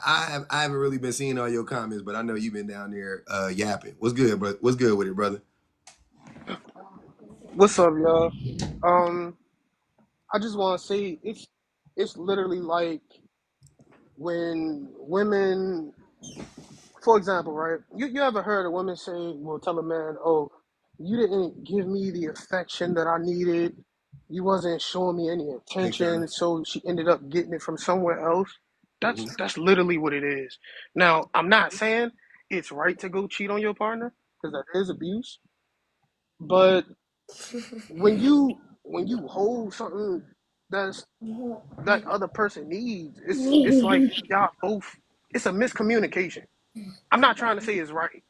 I haven't really been seeing all your comments, but I know you've been down there yapping. What's good, bro? What's good with it, brother? What's up, y'all? Um, I just want to say it's literally like when women, for example, right? You ever heard a woman say, "Well, tell a man, oh, you didn't give me the affection that I needed. You wasn't showing me any Big time. attention, so she ended up getting it from somewhere else." That's Hmm. that's literally what it is. Now, I'm not saying it's right to go cheat on your partner because that is abuse, but when you hold something that's that other person needs, it's like y'all both. It's a miscommunication. I'm not trying to say it's right,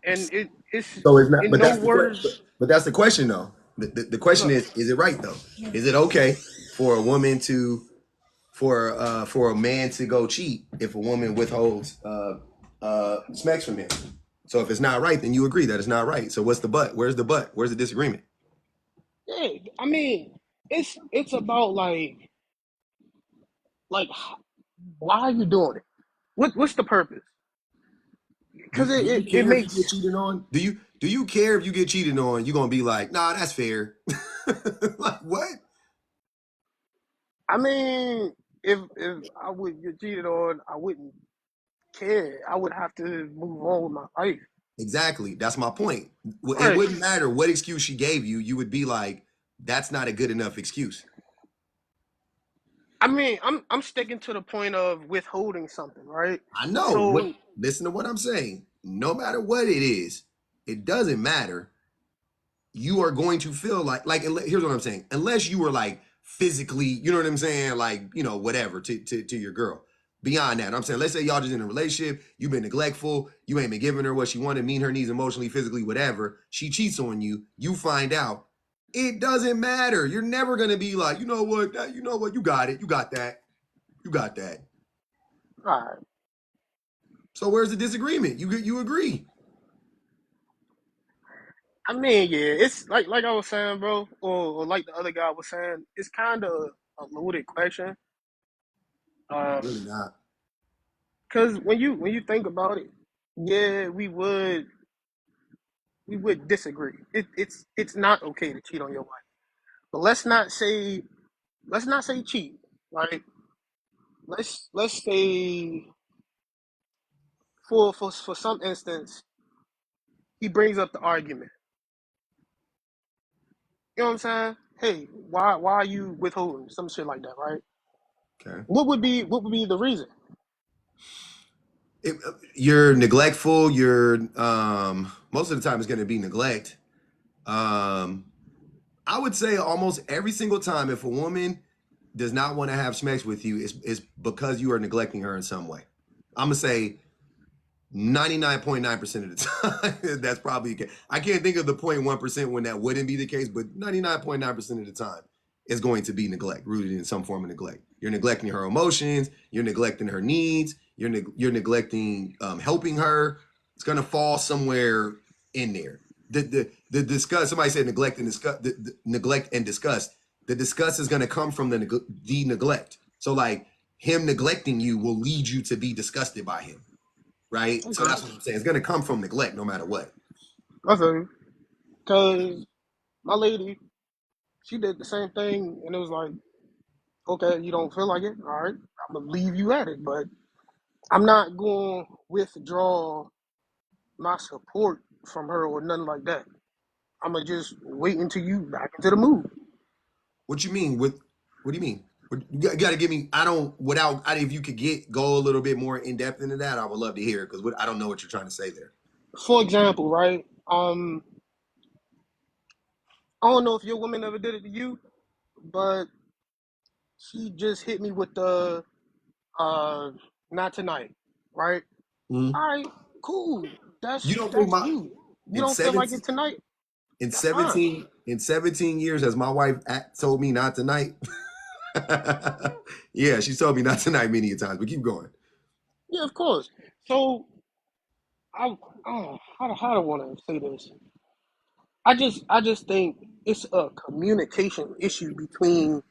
and it's So it's not, in but no that's the question. words. But that's the question, though. The What's question up? is it right though? Is it okay for a woman to for a man to go cheat if a woman withholds smacks from him? So if it's not right, then you agree that it's not right. So what's the but? Where's the but? Where's the disagreement? Yeah, I mean, it's about like why are you doing it? What's the purpose? Because Do you it care if you get makes. cheated on? Do you care if you get cheated on? You're gonna be like, nah, that's fair. Like what? I mean, if I would get cheated on, I wouldn't care. I would have to move on with my life. Exactly. That's my point. It Right. wouldn't matter what excuse she gave you. You would be like, that's not a good enough excuse. I mean, I'm sticking to the point of withholding something, right? I know. What? So Listen to what I'm saying. No matter what it is, it doesn't matter. You are going to feel like here's what I'm saying. Unless you were like physically, you know what I'm saying, like whatever to your girl. Beyond that, I'm saying, let's say y'all just in a relationship, you've been neglectful, you ain't been giving her what she wanted, meeting her needs emotionally, physically, whatever. She cheats on you, you find out. It doesn't matter. You're never gonna be like, you know what, you got it, you got that, you got that. all right. So where's the disagreement? You agree. I mean, yeah, it's like I was saying, bro, or like the other guy was saying, it's kind of a loaded question. Really Um, not. because when you think about it, yeah, we would disagree. It's not okay to cheat on your wife, but let's not say cheat. Like let's say for some instance, he brings up the argument. You know what I'm saying? Hey, why are you withholding some shit like that, right? Okay. What would be the reason? You're neglectful. You're most of the time it's going to be neglect. Um, I would say almost every single time if a woman does not want to have sex with you, it's because you are neglecting her in some way. I'm gonna say 99.9% of the time. That's probably okay. I can't think of the 0.1% when that wouldn't be the case, but 99.9% of the time is going to be neglect, rooted in some form of neglect. You're neglecting her emotions. You're neglecting her needs. You're neglecting helping her. It's gonna fall somewhere in there. The disgust. Somebody said neglect and disgust. The neglect and disgust. The disgust is gonna come from the neglect. So like him neglecting you will lead you to be disgusted by him, right? So Okay, that's what I'm saying. It's gonna come from neglect, no matter what. I feel you. Cause my lady, she did the same thing, and it was like, okay, you don't feel like it, all right, I'm gonna leave you at it, but I'm not going to withdraw my support from her or nothing like that. I'm gonna just wait until you back into the mood. What you mean? What do you mean? You got to give me. I don't. Without. If you could go a little bit more in depth into that, I would love to hear it because I don't know what you're trying to say there. For example, right? I don't know if your woman ever did it to you, but she just hit me with the uh not tonight, right? Mhm. All right, cool. You That's don't think that's my you. You in don't feel like 17 it tonight? in That's fine. 17 years has my wife told me not tonight? Yeah, she's told me not tonight many a times. But keep going. Yeah, of course. So I how do I want to say this? I just think it's a communication issue between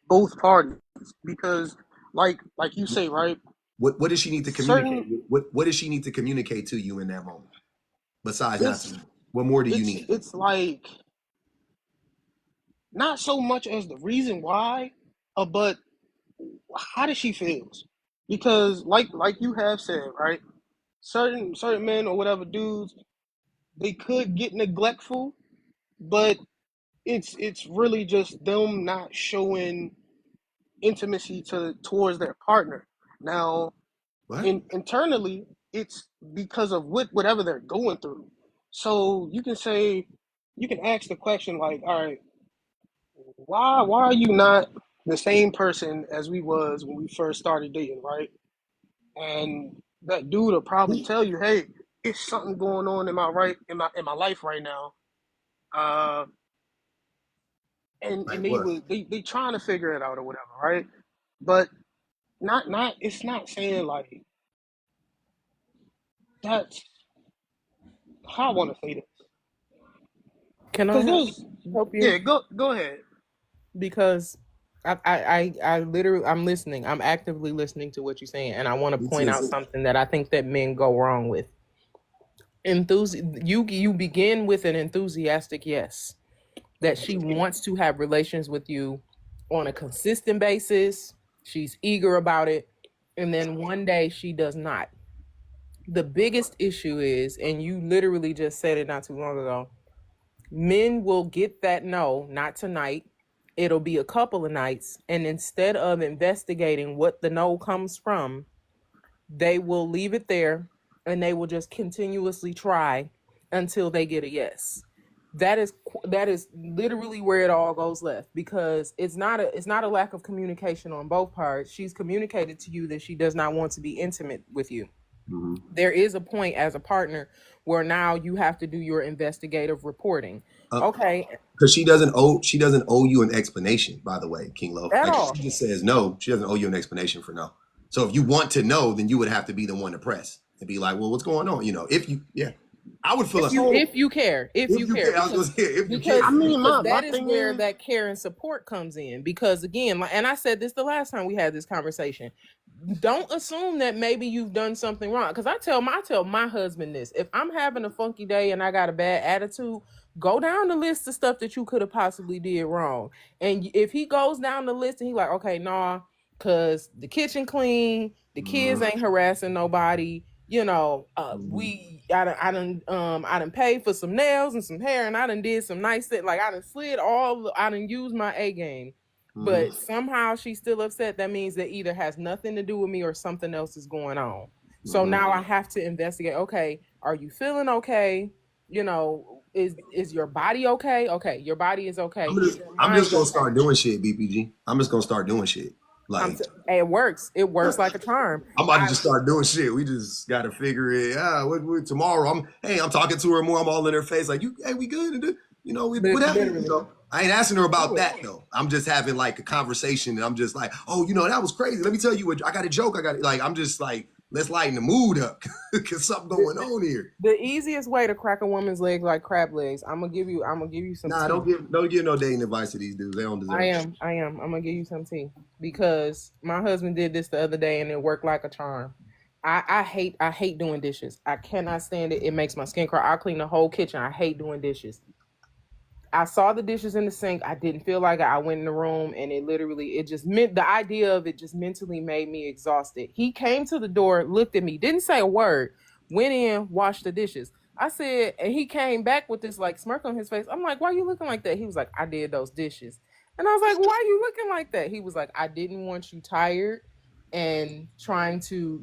both parties because like you say, right? What does she need to communicate? certain What does she need to communicate to you in that moment? Besides not to it's know? What more do you it's need? it's like not so much as the reason why, but how does she feels? Because like you have said, right? Certain men or whatever dudes, they could get neglectful, but it's really just them not showing intimacy towards their partner. Now, What? internally, it's because of whatever they're going through. So you can say, you can ask the question like, all right, why are you not the same person as we was when we first started dating, right? And that dude will probably tell you, hey, it's something going on in my life right now. Uh, and Like they what? was they trying to figure it out or whatever, right? But not it's not saying like that's how I want to say this. Can I Cause there's help you? yeah, go ahead. Because I literally, I'm listening. I'm actively listening to what you're saying, and I want to Me point too. out something that I think that men go wrong with. You begin with an enthusiastic yes, that she wants to have relations with you on a consistent basis. She's eager about it, and then one day she does not. The biggest issue is, and you literally just said it not too long ago, men will get that no, not tonight. It'll be a couple of nights. And instead of investigating what the no comes from, they will leave it there and they will just continuously try until they get a yes. That is literally where it all goes left, because it's not a lack of communication on both parts. She's communicated to you that she does not want to be intimate with you. Mm-hmm. There is a point as a partner where now you have to do your investigative reporting. Okay, Because she doesn't owe you an explanation, by the way, King Lo. at Like if all. she just says no, she doesn't owe you an explanation for no. So if you want to know, then you would have to be the one to press and be like, well, what's going on? If you yeah. I would feel If a you So if you care, if if you you care, care. I was because gonna say if you because I care. mean because my that is thing where is that care and support comes in. Because again, and I said this the last time we had this conversation, don't assume that maybe you've done something wrong. Because I tell my husband this: if I'm having a funky day and I got a bad attitude, go down the list of stuff that you could have possibly did wrong. And if he goes down the list and he like, okay, nah, cause the kitchen clean, the kids Mhm, ain't harassing nobody. mhm, I done paid for some nails and some hair, and I done did some nice shit. Like I done used my A game. mhm, But somehow she's still upset. That means that either has nothing to do with me or something else is going on. So mhm. now I have to investigate. Okay, are you feeling okay? Is your body okay? Okay, your body is okay. Is your I'm just mind gonna okay? start doing shit, BPG. I'm just gonna start doing shit. Like It works. It works like a charm. I'm about to just start doing shit. We just gotta figure it out. Tomorrow? I'm talking to her more. I'm all in her face, like hey, we good? What happened? Literally I ain't asking her about do it. that though. I'm just having like a conversation, and I'm just like, oh, that was crazy. Let me tell you what. I got a joke. I'm just like, let's lighten the mood up because something The, going the, on here. the easiest way to crack a woman's legs like crab legs. I'm gonna give you some Nah, tea. don't give no dating advice to these dudes. They don't I deserve it. am. I am. I'm gonna give you some tea because my husband did this the other day and it worked like a charm. I hate doing dishes. I cannot stand it. It makes my skin crawl. I clean the whole kitchen. I hate doing dishes. I saw the dishes in the sink. I didn't feel like it. I went in the room and it just meant the idea of it just mentally made me exhausted. He came to the door, looked at me, didn't say a word, went in, washed the dishes. I said, and he came back with this like smirk on his face. I'm like, why are you looking like that? He was like, I did those dishes. And I was like, why are you looking like that? He was like, I didn't want you tired and trying to,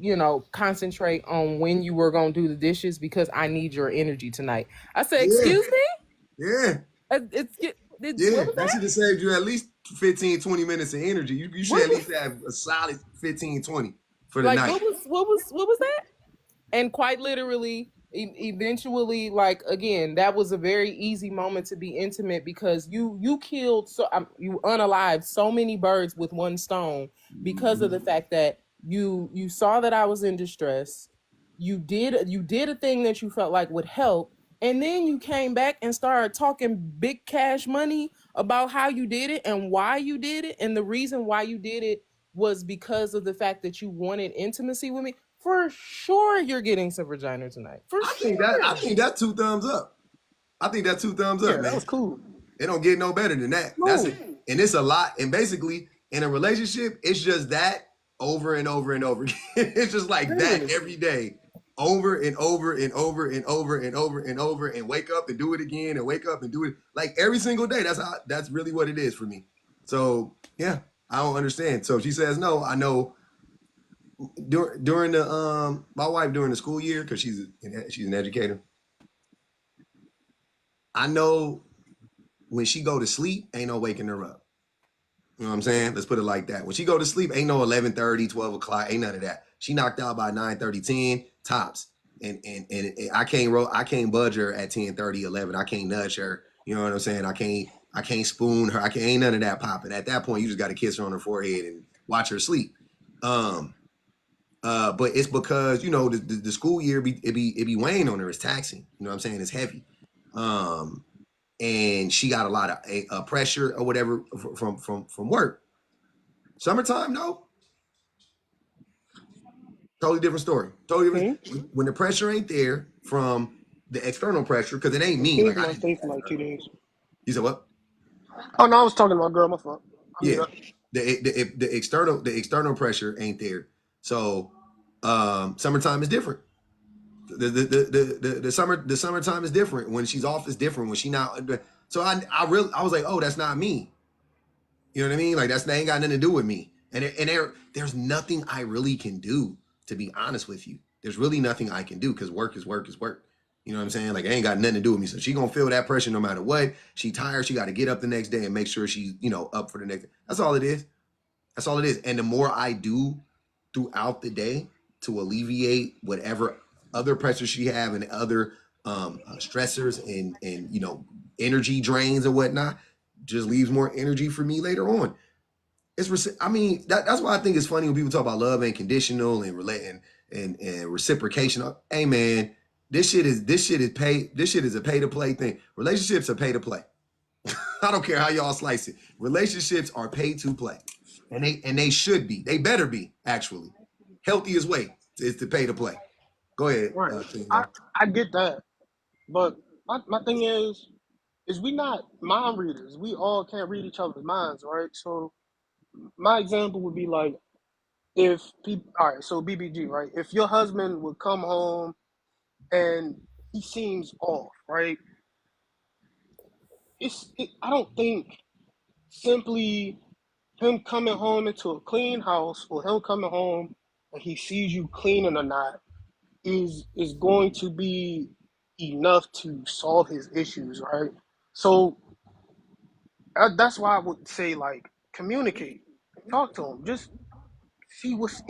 concentrate on when you were going to do the dishes because I need your energy tonight. I said, Yeah, excuse me? yeah, What yeah. was That should that? have saved you at least 15, 20 minutes of energy. You should What at least was have a solid 15, 20 for the like? night. What was that? And quite literally, eventually, like again, that was a very easy moment to be intimate because you killed you unalived so many birds with one stone because of the Mhm, fact that you saw that I was in distress. You did a thing that you felt like would help, and then you came back and started talking big cash money about how you did it and why you did it and the reason why you did it was because of the fact that you wanted intimacy with me, for sure you're getting some vagina tonight. For sure. I think that's 2 thumbs up. I think that's 2 thumbs up, Yeah, that man. was cool. It don't get no better than that. That's it. And it's a lot. And basically, in a relationship, it's just that over and over and over again. It's just like that every day. Over and over and over and over and over and over and wake up and do it again and wake up and do it like every single day. That's really what it is for me. So yeah, I don't understand. So if she says no, I know during the my wife during the school year, because she's an educator. I know when she go to sleep, ain't no waking her up. You know what I'm saying? Let's put it like that. When she go to sleep, ain't no 11:30, 12 o'clock, ain't none of that. She knocked out by 9:30, 10 tops. And I can't budge her at 10:30, 11. I can't nudge her. You know what I'm saying? I can't spoon her. Ain't none of that popping. At that point, you just got to kiss her on her forehead and watch her sleep. But it's because, you know, the school year it be weighing on her. It's taxing. You know what I'm saying? It's heavy. And she got a lot of pressure or whatever from work. Summertime, no. Totally different story. Totally different. Mm-hmm. When the pressure ain't there from the external pressure, because it ain't me. Like I stay for like 2 days. You said what? Oh no, I was talking about girl. My fault. Yeah, the external pressure ain't there. So summertime is different. The summertime is different. When she's off is different. When she not. So I was like, oh, that's not me. You know what I mean? Like that ain't got nothing to do with me. And there's nothing I really can do, to be honest with you. There's really nothing I can do because work is work is work. You know what I'm saying? Like it ain't got nothing to do with me. So she gonna feel that pressure no matter what. She tired. She got to get up the next day and make sure she's, you know, up for the next day. That's all it is. That's all it is. And the more I do throughout the day to alleviate whatever other pressure she have and other stressors and you know, energy drains and whatnot, just leaves more energy for me later on. I mean, that's why I think it's funny when people talk about love and conditional and relating and reciprocation. Hey man, this shit is a pay to play thing. Relationships are pay to play. I don't care how y'all slice it. Relationships are pay to play. And they should be. They better be, actually. Healthiest way is to pay to play. Go ahead. Right. I get that. But my thing is we not mind readers. We all can't read each other's minds, right? So my example would be like if people, all right, so BBG, right? If your husband would come home and he seems off, right? I don't think simply him coming home into a clean house or him coming home and he sees you cleaning or not is going to be enough to solve his issues, right? So that's why I would say like communicate, talk to him, just see what's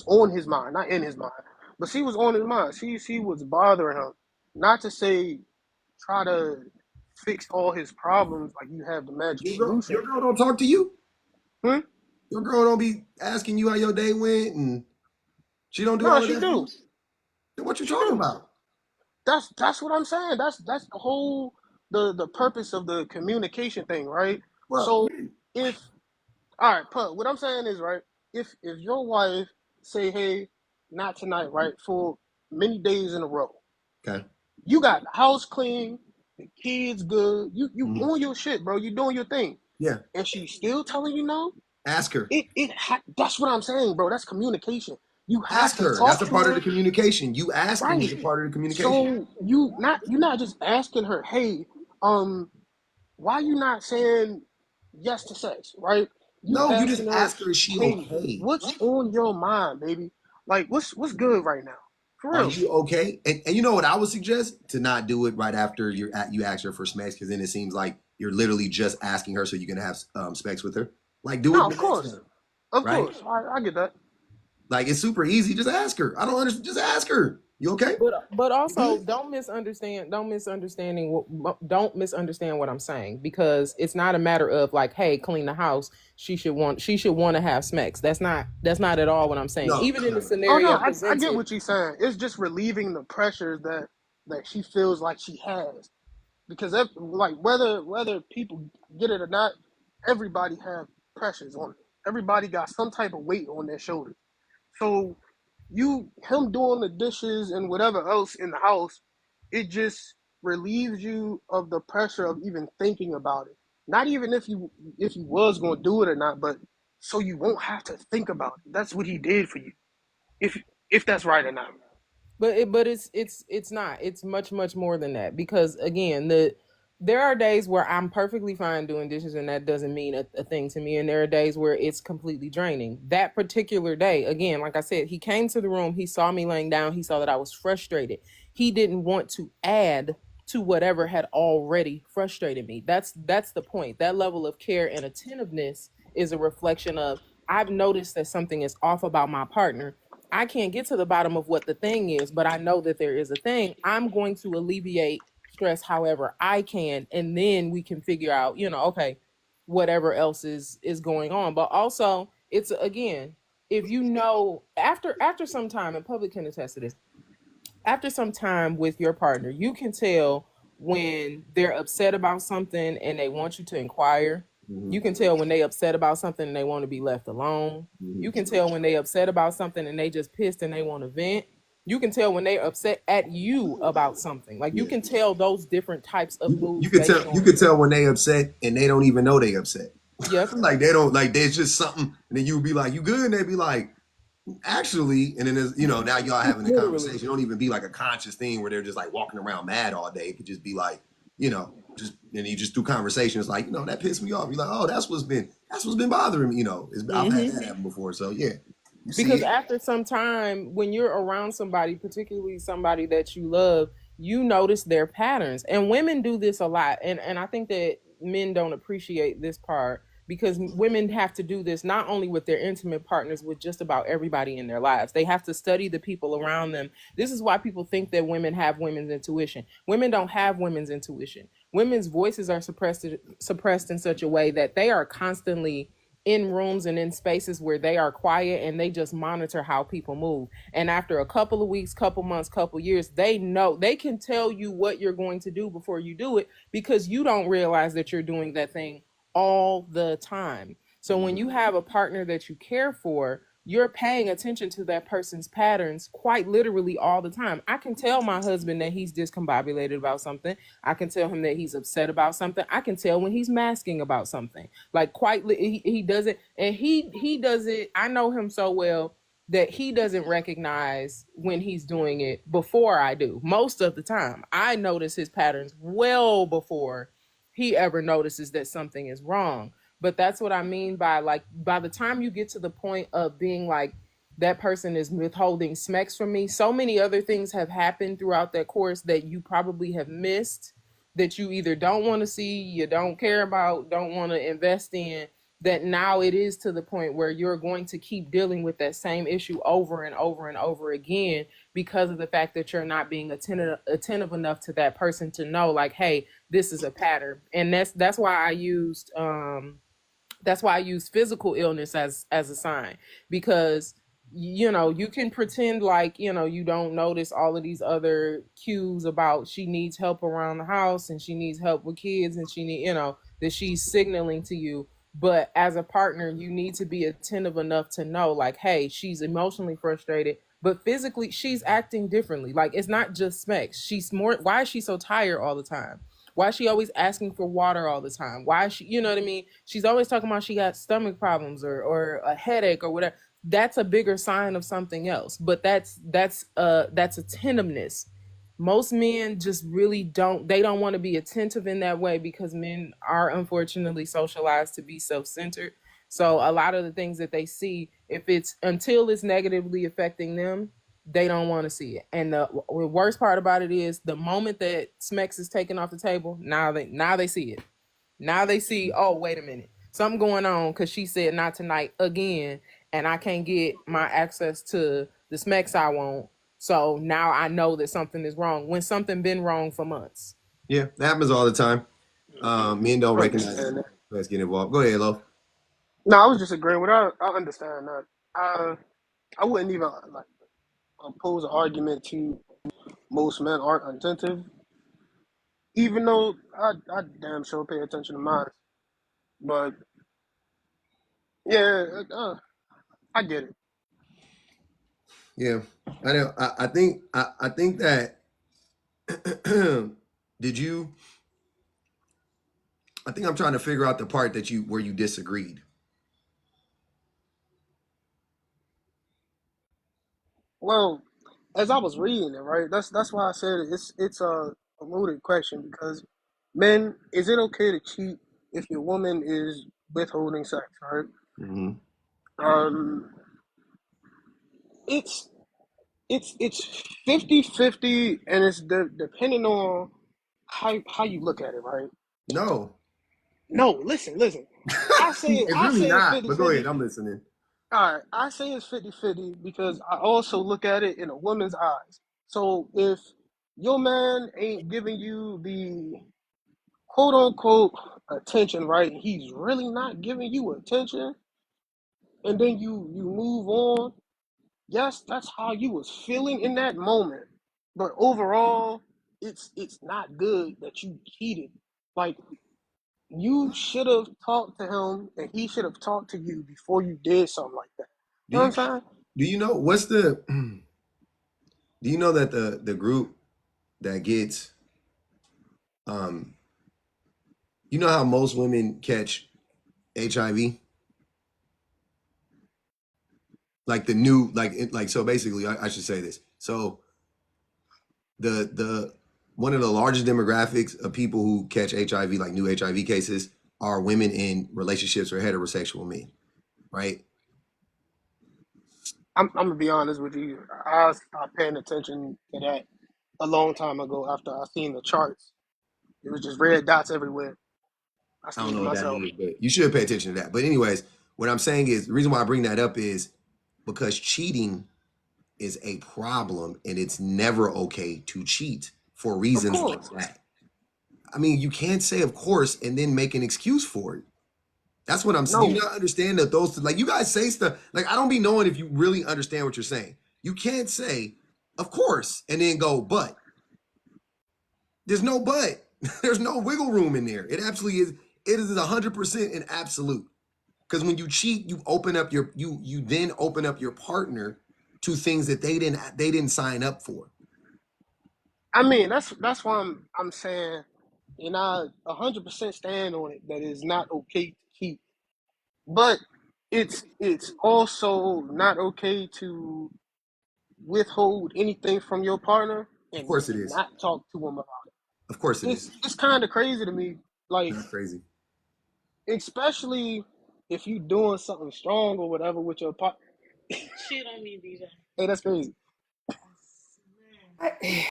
on his mind, not in his mind, but see what's on his mind. See what's bothering him. Not to say try to fix all his problems like you have the magic solution. Your girl don't talk to you? Hmm? Your girl don't be asking you how your day went and she don't do all of that? No, she do. Then what you talking about? That's what I'm saying. That's the whole the purpose of the communication thing, right? Well, so if all right, Put, what I'm saying is, right, if your wife say, hey, not tonight, right, for many days in a row. Okay. You got the house clean, the kids good, you on your shit, bro. You doing your thing. Yeah. And she's still telling you no? Ask her. That's what I'm saying, bro. That's communication. You have ask her. That's a part of the communication. You asking is a part of the communication. So you're not just asking her, hey, why you not saying yes to sex, right? You just ask her, is she okay? What's on your mind, baby? Like, what's good right now? For real. Are you okay? And you know what I would suggest? To not do it right after you ask her for specs, because then it seems like you're literally just asking her so you can have specs with her. Like, do it. Of course. Of course. I get that. Like, it's super easy. Just ask her. I don't understand. Just ask her. You okay? But also don't misunderstand what I'm saying, because it's not a matter of like, hey, clean the house. She should want to have smacks. That's not at all what I'm saying. No, even in the scenario, I get what you're saying. It's just relieving the pressure that she feels like she has, because like whether people get it or not, everybody have pressures on it. everybody got some type of weight on their shoulders. So him doing the dishes and whatever else in the house, it just relieves you of the pressure of even thinking about it. Not even if you was gonna do it or not, but so you won't have to think about it. That's what he did for you. If if that's right or not. But it's not. It's much more than that, because again, there are days where I'm perfectly fine doing dishes and that doesn't mean a thing to me, and there are days where it's completely draining. That particular day, again, like I said, he came to the room, he saw me laying down, he saw that I was frustrated. He didn't want to add to whatever had already frustrated me. That's the point. That level of care and attentiveness is a reflection of, I've noticed that something is off about my partner. I can't get to the bottom of what the thing is, but I know that there is a thing. I'm going to alleviate stress however I can, and then we can figure out, okay, whatever else is going on. But also, it's again, if after some time, and public can attest to this, after some time with your partner, you can tell when they're upset about something and they want you to inquire. You can tell when they upset about something and they want to be left alone. You can tell when they upset about something and they just pissed and they want to vent. You can tell when they're upset at you about something. Like, you can tell those different types of moods based on. You could tell when they upset and they don't even know they upset. Yep. Like they don't, like there's just something, and then you would be like, "You good?" And they'd be like, "Actually," and then there's, now y'all having a conversation. It don't even be like a conscious thing where they're just like walking around mad all day. It could just be like, just, and you just do conversations like, that pissed me off. You're like, "Oh, that's what's been bothering me." I've had that happen before. So yeah, because after some time, when you're around somebody, particularly somebody that you love, you notice their patterns. And women do this a lot. And I think that men don't appreciate this part, because women have to do this not only with their intimate partners, with just about everybody in their lives. They have to study the people around them. This is why people think that women have women's intuition. Women don't have women's intuition. Women's voices are suppressed in such a way that they are constantly in rooms and in spaces where they are quiet, and they just monitor how people move. And after a couple of weeks, couple months, couple years, they know, they can tell you what you're going to do before you do it, because you don't realize that you're doing that thing all the time. So when you have a partner that you care for, you're paying attention to that person's patterns quite literally all the time. I can tell my husband that he's discombobulated about something. I can tell him that he's upset about something. I can tell when he's masking about something. Like, he does it, and he does it. I know him so well that he doesn't recognize when he's doing it before I do. Most of the time, I notice his patterns well before he ever notices that something is wrong. But that's what I mean by, like, by the time you get to the point of being like, that person is withholding smecks from me, so many other things have happened throughout that course that you probably have missed, that you either don't want to see, you don't care about, don't want to invest in, that now it is to the point where you're going to keep dealing with that same issue over and over and over again, because of the fact that you're not being attentive enough to that person to know, like, hey, this is a pattern. And that's why I used physical illness as a sign, because you can pretend like you don't notice all of these other cues about, she needs help around the house and she needs help with kids and she need that she's signaling to you. But as a partner, you need to be attentive enough to know, like, hey, she's emotionally frustrated, but physically she's acting differently. Like, it's not just smacks. Why is she so tired all the time? Why is she always asking for water all the time? Why is she, you know what I mean? She's always talking about she got stomach problems or a headache or whatever. That's a bigger sign of something else. But that's attentiveness. Most men just really don't want to be attentive in that way, because men are unfortunately socialized to be self-centered. So a lot of the things that they see, until it's negatively affecting them, they don't want to see it. And the worst part about it is, the moment that Smex is taken off the table, now they see it. Now they see, oh, wait a minute, something going on, because she said not tonight again, and I can't get my access to the Smex I want. So now I know that something is wrong, when something been wrong for months. Yeah, that happens all the time. Men don't recognize it. Let's get involved. Go ahead, Lo. No, I was just agreeing with her. I understand that. I wouldn't even like pose an argument to most men aren't attentive, even though I damn sure pay attention to mine. But Yeah, I get it. Yeah, I know. I think that did you? I think I'm trying to figure out the part that you where you disagreed. Well, as I was reading it, right? That's why I said it's a loaded question because men, is it okay to cheat if your woman is withholding sex, right? Mm-hmm. Um, it's it's 50-50, and it's depending on how you look at it, right? No, No, listen. it's I really say it's not. But go 50-50. ahead, I'm listening. All right, I say it's 50-50 because I also look at it in a woman's eyes. So if your man ain't giving you the quote unquote attention, right? He's really not giving you attention, and then you move on. Yes, that's how you was feeling in that moment. But overall, it's not good that you cheated. Like you should have talked to him and he should have talked to you before you did something like that. Do You know you what I'm saying? do you know what's the? Do you know that the group that gets um you know how most women catch HIV? Like the new like so basically I should say this. So the one of the largest demographics of people who catch HIV, like new HIV cases, are women in relationships with heterosexual men, right? I'm gonna be honest with you. I stopped paying attention to that a long time ago after I seen the charts. It was just red dots everywhere. I I don't said know to what that myself, is, but you should pay attention to that. But anyways, what I'm saying is the reason why I bring that up is because cheating is a problem and it's never okay to cheat for of reasons like course, that. I mean, you can't say of course and then make an excuse for it. That's what I'm saying. Do you no, not understand that those like you guys say stuff like I don't be knowing if you really understand what you're saying. You can't say, of course, and then go, but. There's no but. There's no wiggle room in there. It absolutely is. It is 100% an absolute. Because when you cheat, you open up your you then open up your partner to things that they didn't sign up for. I mean that's why I'm saying, and I 100% stand on it that it's not okay to cheat, but it's also not okay to withhold anything from your partner Of course it and is. not talk to him about Of course it it. is. It's kind of crazy to me, like Not crazy. especially if you doing something strong or whatever with your partner. Shit on me, DJ. Hey, that's crazy.